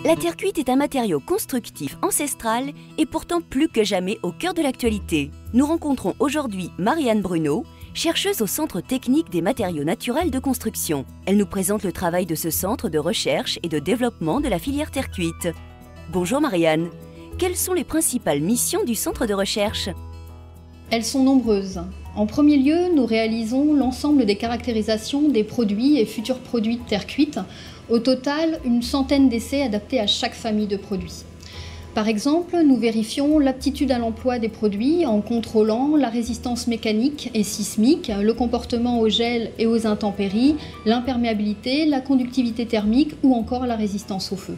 La terre cuite est un matériau constructif ancestral et pourtant plus que jamais au cœur de l'actualité. Nous rencontrons aujourd'hui Marianne Bruno, chercheuse au Centre technique des matériaux naturels de construction. Elle nous présente le travail de ce centre de recherche et de développement de la filière terre cuite. Bonjour Marianne, quelles sont les principales missions du centre de recherche? Elles sont nombreuses. En premier lieu, nous réalisons l'ensemble des caractérisations des produits et futurs produits de terre cuite. Au total, une centaine d'essais adaptés à chaque famille de produits. Par exemple, nous vérifions l'aptitude à l'emploi des produits en contrôlant la résistance mécanique et sismique, le comportement au gel et aux intempéries, l'imperméabilité, la conductivité thermique ou encore la résistance au feu.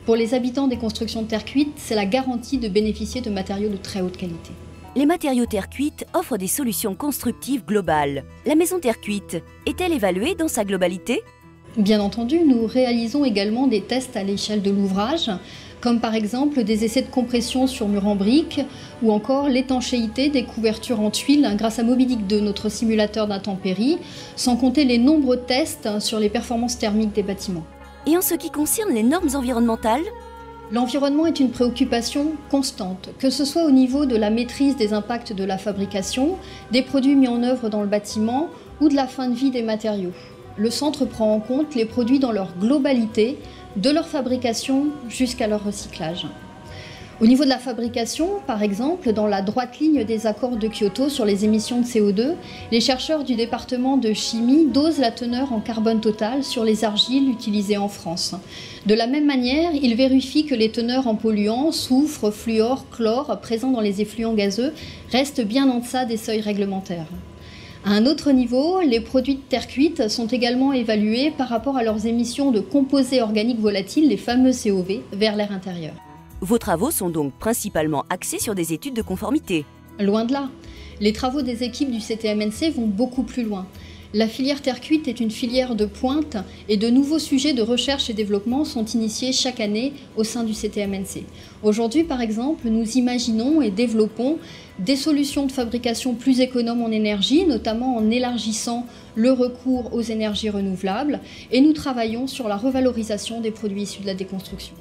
Pour les habitants des constructions de terre cuite, c'est la garantie de bénéficier de matériaux de très haute qualité. Les matériaux terre cuite offrent des solutions constructives globales. La maison terre cuite est-elle évaluée dans sa globalité? Bien entendu, nous réalisons également des tests à l'échelle de l'ouvrage, comme par exemple des essais de compression sur mur en briques ou encore l'étanchéité des couvertures en tuiles grâce à Mobidic 2, notre simulateur d'intempéries, sans compter les nombreux tests sur les performances thermiques des bâtiments. Et en ce qui concerne les normes environnementales? L'environnement est une préoccupation constante, que ce soit au niveau de la maîtrise des impacts de la fabrication, des produits mis en œuvre dans le bâtiment ou de la fin de vie des matériaux. Le centre prend en compte les produits dans leur globalité, de leur fabrication jusqu'à leur recyclage. Au niveau de la fabrication, par exemple, dans la droite ligne des accords de Kyoto sur les émissions de CO2, les chercheurs du département de chimie dosent la teneur en carbone total sur les argiles utilisées en France. De la même manière, ils vérifient que les teneurs en polluants, soufre, fluor, chlore, présents dans les effluents gazeux, restent bien en deçà des seuils réglementaires. À un autre niveau, les produits de terre cuite sont également évalués par rapport à leurs émissions de composés organiques volatiles, les fameux COV, vers l'air intérieur. Vos travaux sont donc principalement axés sur des études de conformité. Loin de là. Les travaux des équipes du CTMNC vont beaucoup plus loin. La filière terre cuite est une filière de pointe et de nouveaux sujets de recherche et développement sont initiés chaque année au sein du CTMNC. Aujourd'hui, par exemple, nous imaginons et développons des solutions de fabrication plus économes en énergie, notamment en élargissant le recours aux énergies renouvelables, et nous travaillons sur la revalorisation des produits issus de la déconstruction.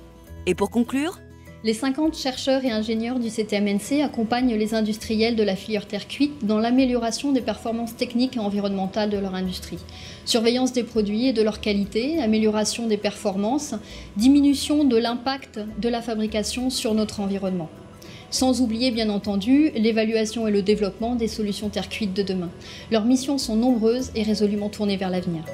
Et pour conclure, les 50 chercheurs et ingénieurs du CTMNC accompagnent les industriels de la filière terre cuite dans l'amélioration des performances techniques et environnementales de leur industrie. Surveillance des produits et de leur qualité, amélioration des performances, diminution de l'impact de la fabrication sur notre environnement. Sans oublier bien entendu l'évaluation et le développement des solutions terre cuite de demain. Leurs missions sont nombreuses et résolument tournées vers l'avenir.